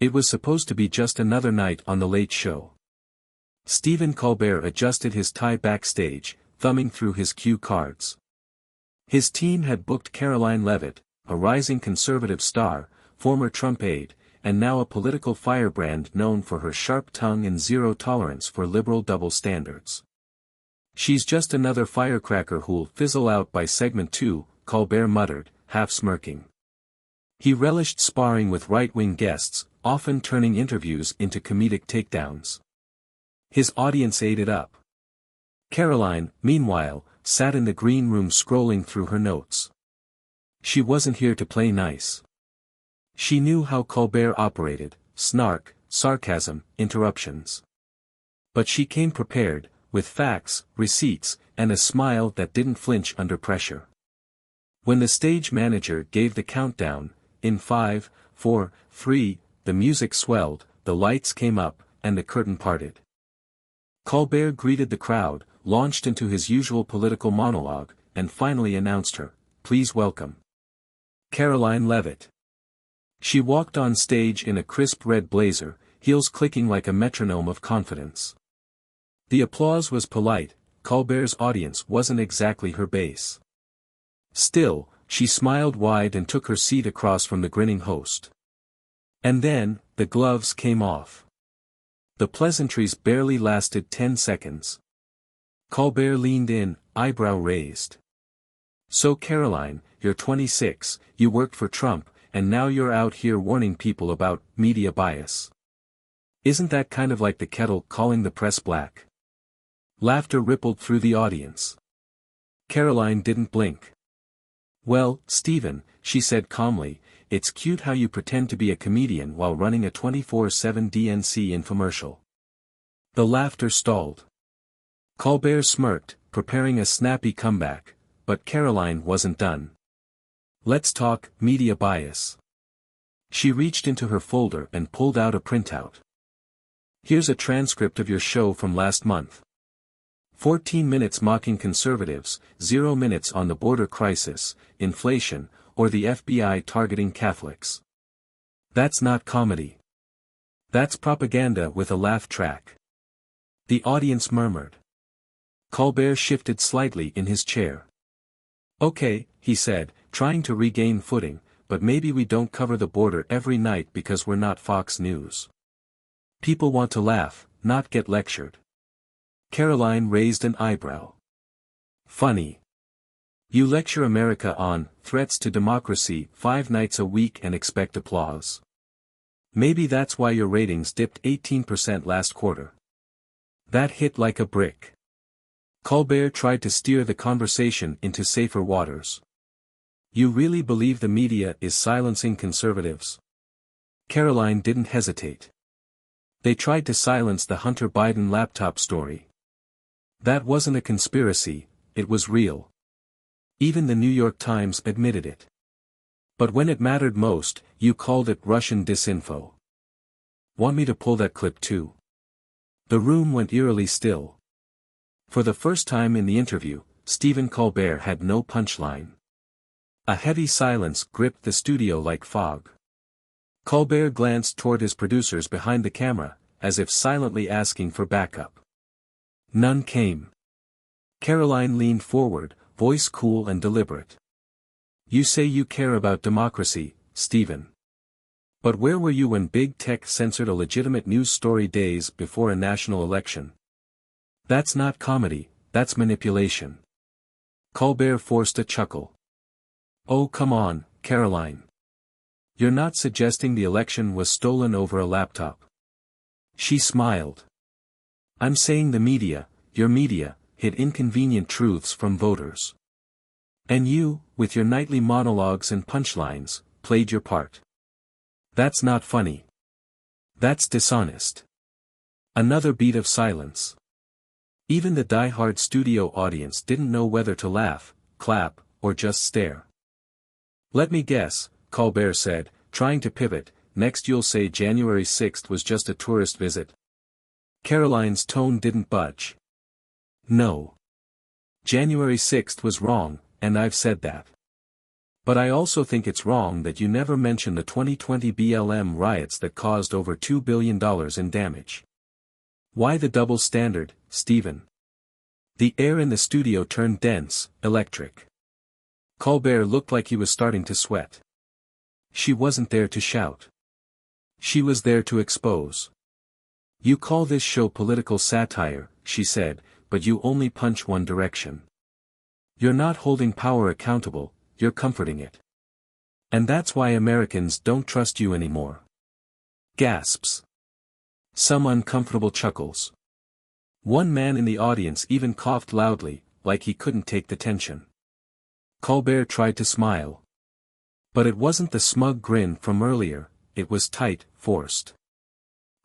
It was supposed to be just another night on the Late Show. Stephen Colbert adjusted his tie backstage, thumbing through his cue cards. His team had booked Karoline Leavitt, a rising conservative star, former Trump aide, and now a political firebrand known for her sharp tongue and zero tolerance for liberal double standards. "She's just another firecracker who'll fizzle out by segment 2, Colbert muttered, half smirking. He relished sparring with right-wing guests, often turning interviews into comedic takedowns. His audience ate it up. Karoline, meanwhile, sat in the green room scrolling through her notes. She wasn't here to play nice. She knew how Colbert operated: snark, sarcasm, interruptions. But she came prepared, with facts, receipts, and a smile that didn't flinch under pressure. When the stage manager gave the countdown, in 5, 4, 3, the music swelled, the lights came up, and the curtain parted. Colbert greeted the crowd, launched into his usual political monologue, and finally announced her, "Please welcome Karoline Leavitt." She walked on stage in a crisp red blazer, heels clicking like a metronome of confidence. The applause was polite. Colbert's audience wasn't exactly her base. Still, she smiled wide and took her seat across from the grinning host. And then, the gloves came off. The pleasantries barely lasted 10 seconds. Colbert leaned in, eyebrow raised. "So Karoline, you're 26, you worked for Trump, and now you're out here warning people about media bias. Isn't that kind of like the kettle calling the press black?" Laughter rippled through the audience. Karoline didn't blink. "Well, Stephen," she said calmly, "it's cute how you pretend to be a comedian while running a 24/7 DNC infomercial." The laughter stalled. Colbert smirked, preparing a snappy comeback, but Karoline wasn't done. "Let's talk media bias." She reached into her folder and pulled out a printout. "Here's a transcript of your show from last month. 14 minutes mocking conservatives, 0 minutes on the border crisis, inflation, or the FBI targeting Catholics. That's not comedy. That's propaganda with a laugh track." The audience murmured. Colbert shifted slightly in his chair. "Okay," he said, trying to regain footing, "but maybe we don't cover the border every night because we're not Fox News. People want to laugh, not get lectured." Karoline raised an eyebrow. "Funny. You lecture America on threats to democracy 5 nights a week and expect applause. Maybe that's why your ratings dipped 18% last quarter." That hit like a brick. Colbert tried to steer the conversation into safer waters. "You really believe the media is silencing conservatives?" Karoline didn't hesitate. "They tried to silence the Hunter Biden laptop story. That wasn't a conspiracy, it was real. Even the New York Times admitted it. But when it mattered most, you called it Russian disinfo. Want me to pull that clip too?" The room went eerily still. For the first time in the interview, Stephen Colbert had no punchline. A heavy silence gripped the studio like fog. Colbert glanced toward his producers behind the camera, as if silently asking for backup. None came. Karoline leaned forward, voice cool and deliberate. "You say you care about democracy, Stephen. But where were you when big tech censored a legitimate news story days before a national election? That's not comedy, that's manipulation." Colbert forced a chuckle. "Oh come on, Karoline. You're not suggesting the election was stolen over a laptop?" She smiled. "I'm saying the media, your media, hid inconvenient truths from voters. And you, with your nightly monologues and punchlines, played your part. That's not funny. That's dishonest." Another beat of silence. Even the die-hard studio audience didn't know whether to laugh, clap, or just stare. "Let me guess," Colbert said, trying to pivot, "next you'll say January 6th was just a tourist visit." Karoline's tone didn't budge. "No. January 6th was wrong, and I've said that. But I also think it's wrong that you never mention the 2020 BLM riots that caused over $2 billion in damage. Why the double standard, Stephen? The air in the studio turned dense, electric. Colbert looked like he was starting to sweat. She wasn't there to shout. She was there to expose. You call this show political satire, she said, but you only punch one direction. You're not holding power accountable, you're comforting it. And that's why Americans don't trust you anymore. Gasps. Some uncomfortable chuckles. One man in the audience even coughed loudly, like he couldn't take the tension. Colbert tried to smile. But it wasn't the smug grin from earlier, it was tight, forced.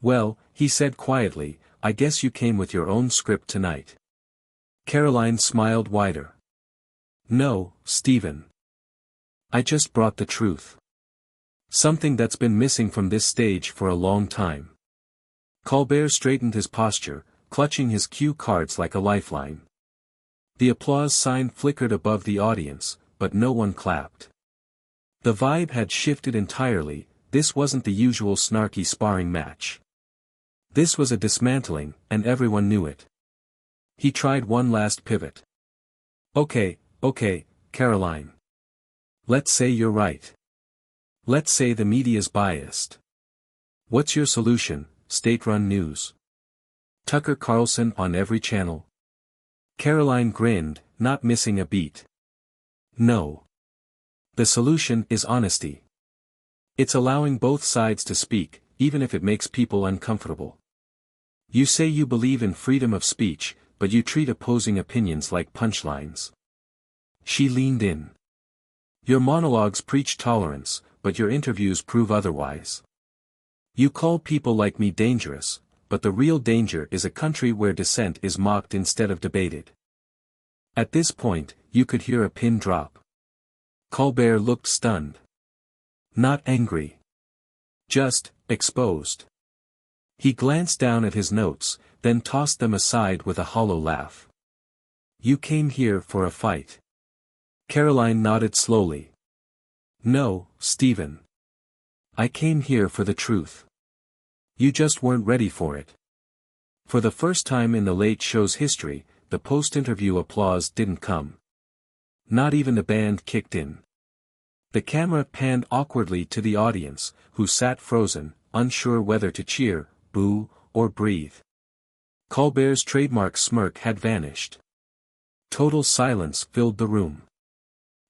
Well, he said quietly, I guess you came with your own script tonight. Karoline smiled wider. No, Stephen. I just brought the truth. Something that's been missing from this stage for a long time. Colbert straightened his posture, clutching his cue cards like a lifeline. The applause sign flickered above the audience, but no one clapped. The vibe had shifted entirely, this wasn't the usual snarky sparring match. This was a dismantling, and everyone knew it. He tried one last pivot. Okay, Karoline. Let's say you're right. Let's say the media's biased. What's your solution, state-run news? Tucker Carlson on every channel? Karoline grinned, not missing a beat. No. The solution is honesty. It's allowing both sides to speak, even if it makes people uncomfortable. You say you believe in freedom of speech, but you treat opposing opinions like punchlines. She leaned in. Your monologues preach tolerance, but your interviews prove otherwise. You call people like me dangerous, but the real danger is a country where dissent is mocked instead of debated. At this point, you could hear a pin drop. Colbert looked stunned. Not angry. Just, exposed. He glanced down at his notes, then tossed them aside with a hollow laugh. You came here for a fight. Karoline nodded slowly. No, Stephen. I came here for the truth. You just weren't ready for it. For the first time in the Late Show's history, the post-interview applause didn't come. Not even the band kicked in. The camera panned awkwardly to the audience, who sat frozen, unsure whether to cheer, boo, or breathe. Colbert's trademark smirk had vanished. Total silence filled the room.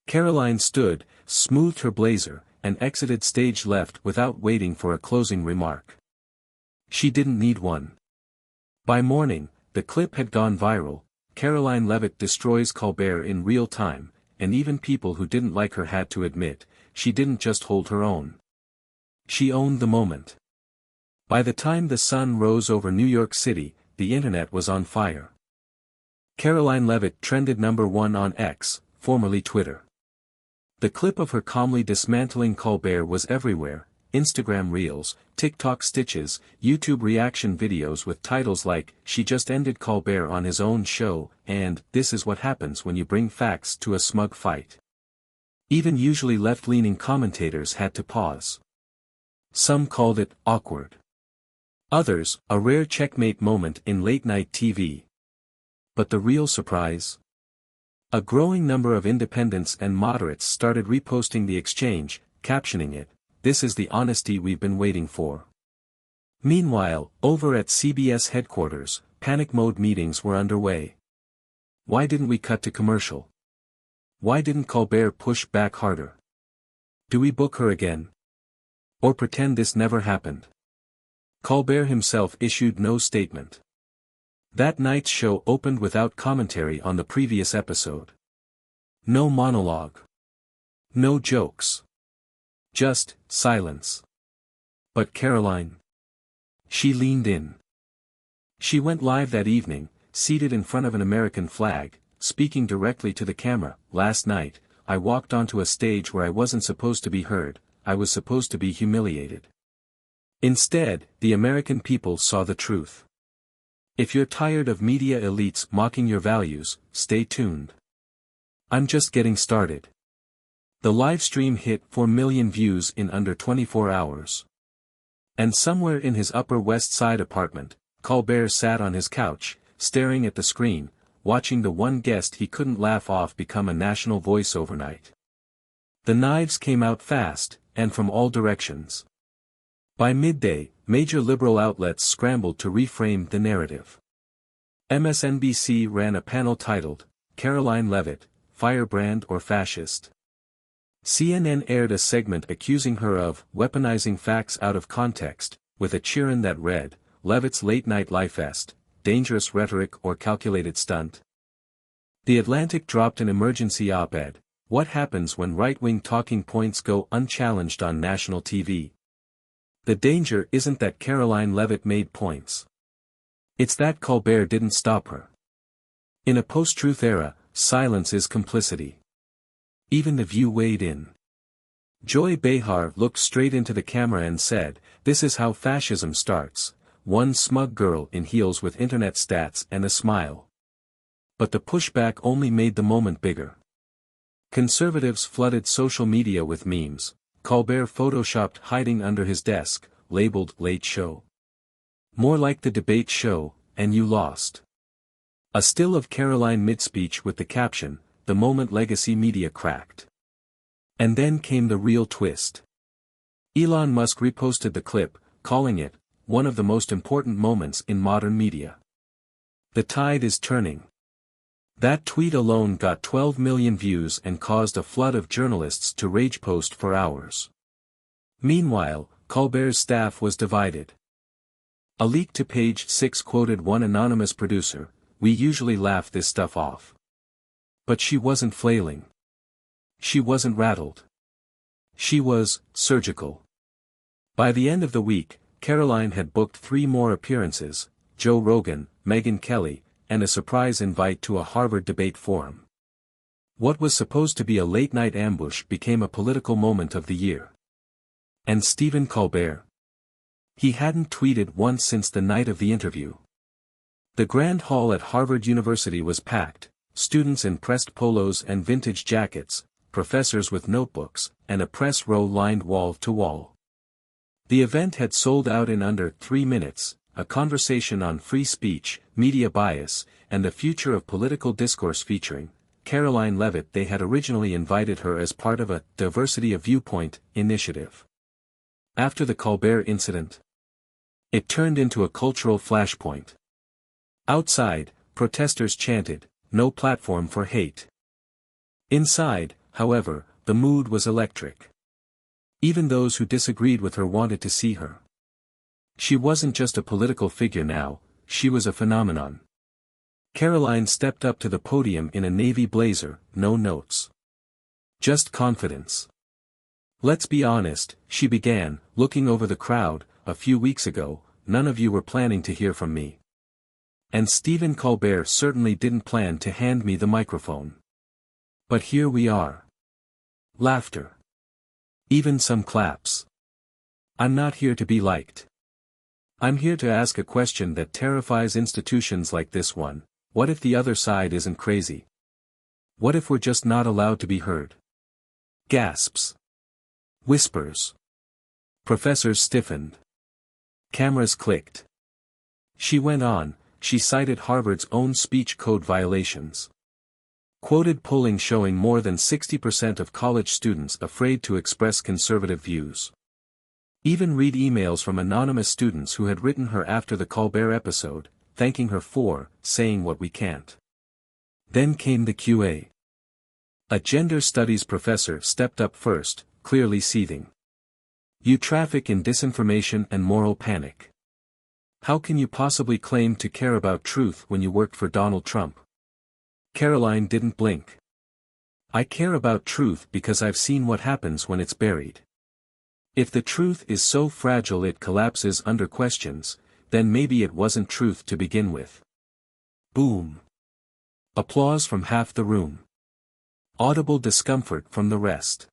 Karoline stood, smoothed her blazer, and exited stage left without waiting for a closing remark. She didn't need one. By morning, the clip had gone viral. Karoline Leavitt destroys Colbert in real time, and even people who didn't like her had to admit, she didn't just hold her own. She owned the moment. By the time the sun rose over New York City, the internet was on fire. Karoline Leavitt trended #1 on X, formerly Twitter. The clip of her calmly dismantling Colbert was everywhere: Instagram Reels, TikTok stitches, YouTube reaction videos with titles like, "She just ended Colbert on his own show," and "This is what happens when you bring facts to a smug fight." Even usually left-leaning commentators had to pause. Some called it awkward. Others, a rare checkmate moment in late-night TV. But the real surprise? A growing number of independents and moderates started reposting the exchange, captioning it, "This is the honesty we've been waiting for." Meanwhile, over at CBS headquarters, panic mode meetings were underway. Why didn't we cut to commercial? Why didn't Colbert push back harder? Do we book her again? Or pretend this never happened? Colbert himself issued no statement. That night's show opened without commentary on the previous episode. No monologue. No jokes. Just silence. But Karoline. She leaned in. She went live that evening, seated in front of an American flag, speaking directly to the camera. "Last night, I walked onto a stage where I wasn't supposed to be heard, I was supposed to be humiliated. Instead, the American people saw the truth. If you're tired of media elites mocking your values, stay tuned. I'm just getting started." The live stream hit 4 million views in under 24 hours. And somewhere in his Upper West Side apartment, Colbert sat on his couch, staring at the screen, watching the one guest he couldn't laugh off become a national voice overnight. The knives came out fast, and from all directions. By midday, major liberal outlets scrambled to reframe the narrative. MSNBC ran a panel titled, "Karoline Leavitt, Firebrand or Fascist?" CNN aired a segment accusing her of weaponizing facts out of context, with a cheer-in that read, "Leavitt's late-night liefest, dangerous rhetoric or calculated stunt?" The Atlantic dropped an emergency op-ed, "What happens when right-wing talking points go unchallenged on national TV?" The danger isn't that Karoline Leavitt made points. It's that Colbert didn't stop her. In a post-truth era, silence is complicity. Even The View weighed in. Joy Behar looked straight into the camera and said, "This is how fascism starts, one smug girl in heels with internet stats and a smile." But the pushback only made the moment bigger. Conservatives flooded social media with memes. Colbert photoshopped hiding under his desk, labeled Late Show. More like the debate show, and you lost. A still of Karoline mid-speech with the caption, "The moment legacy media cracked." And then came the real twist. Elon Musk reposted the clip, calling it, "one of the most important moments in modern media." The tide is turning. That tweet alone got 12 million views and caused a flood of journalists to rage post for hours. Meanwhile, Colbert's staff was divided. A leak to Page 6 quoted one anonymous producer, "We usually laugh this stuff off." But she wasn't flailing. She wasn't rattled. She was surgical. By the end of the week, Karoline had booked 3 more appearances, Joe Rogan, Megyn Kelly, and a surprise invite to a Harvard debate forum. What was supposed to be a late-night ambush became a political moment of the year. And Stephen Colbert? He hadn't tweeted once since the night of the interview. The Grand Hall at Harvard University was packed, students in pressed polos and vintage jackets, professors with notebooks, and a press row lined wall to wall. The event had sold out in under 3 minutes, a conversation on free speech, media bias, and the future of political discourse featuring Karoline Leavitt. They had originally invited her as part of a diversity of viewpoint initiative. After the Colbert incident, it turned into a cultural flashpoint. Outside, protesters chanted, "No platform for hate." Inside, however, the mood was electric. Even those who disagreed with her wanted to see her. She wasn't just a political figure now, she was a phenomenon. Karoline stepped up to the podium in a navy blazer, no notes. Just confidence. "Let's be honest," she began, looking over the crowd, "a few weeks ago, none of you were planning to hear from me. And Stephen Colbert certainly didn't plan to hand me the microphone. But here we are." Laughter. Even some claps. "I'm not here to be liked. I'm here to ask a question that terrifies institutions like this one. What if the other side isn't crazy? What if we're just not allowed to be heard?" Gasps. Whispers. Professors stiffened. Cameras clicked. She went on, she cited Harvard's own speech code violations. Quoted polling showing more than 60% of college students afraid to express conservative views. Even read emails from anonymous students who had written her after the Colbert episode, thanking her for saying what we can't. Then came the QA. A gender studies professor stepped up first, clearly seething. "You traffic in disinformation and moral panic. How can you possibly claim to care about truth when you worked for Donald Trump?" Karoline didn't blink. "I care about truth because I've seen what happens when it's buried. If the truth is so fragile it collapses under questions, then maybe it wasn't truth to begin with." Boom. Applause from half the room. Audible discomfort from the rest.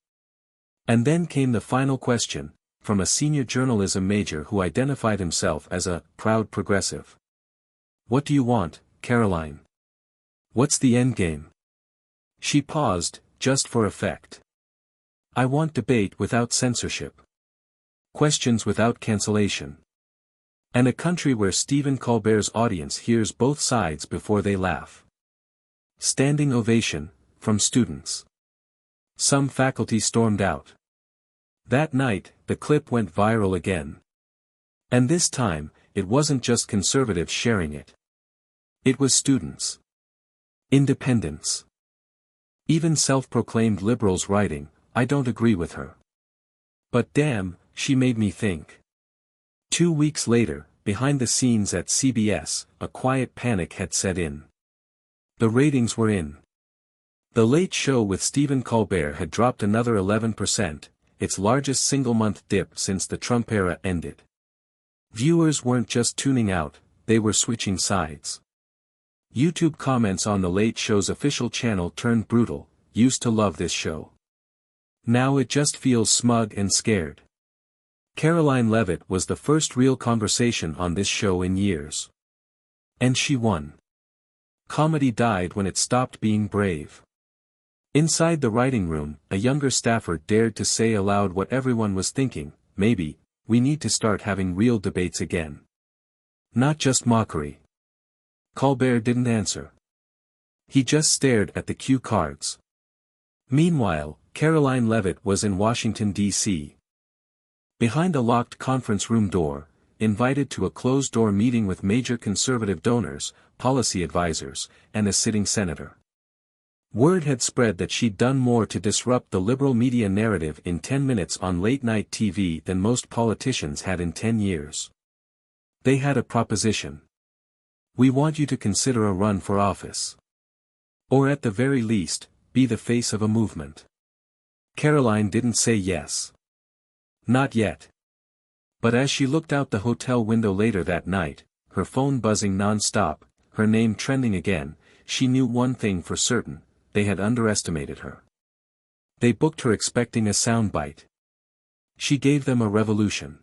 And then came the final question, from a senior journalism major who identified himself as a proud progressive. "What do you want, Karoline? What's the endgame?" She paused, just for effect. I want debate without censorship. Questions without cancellation. And a country where Stephen Colbert's audience hears both sides before they laugh. Standing ovation, from students. Some faculty stormed out. That night, the clip went viral again. And this time, it wasn't just conservatives sharing it. It was students. Independents. Even self-proclaimed liberals writing, "I don't agree with her. But damn, she made me think." 2 weeks later, behind the scenes at CBS, a quiet panic had set in. The ratings were in. The Late Show with Stephen Colbert had dropped another 11%, its largest single-month dip since the Trump era ended. Viewers weren't just tuning out, they were switching sides. YouTube comments on The Late Show's official channel turned brutal. "Used to love this show. Now it just feels smug and scared." Karoline Leavitt was the first real conversation on this show in years. And she won. Comedy died when it stopped being brave. Inside the writing room, a younger staffer dared to say aloud what everyone was thinking: "Maybe, we need to start having real debates again. Not just mockery." Colbert didn't answer. He just stared at the cue cards. Meanwhile, Karoline Leavitt was in Washington, D.C. Behind a locked conference room door, invited to a closed-door meeting with major conservative donors, policy advisors, and a sitting senator. Word had spread that she'd done more to disrupt the liberal media narrative in 10 minutes on late-night TV than most politicians had in 10 years. They had a proposition. "We want you to consider a run for office. Or at the very least, be the face of a movement." Karoline didn't say yes. Not yet. But as she looked out the hotel window later that night, her phone buzzing non-stop, her name trending again, she knew one thing for certain: they had underestimated her. They booked her expecting a soundbite. She gave them a revolution.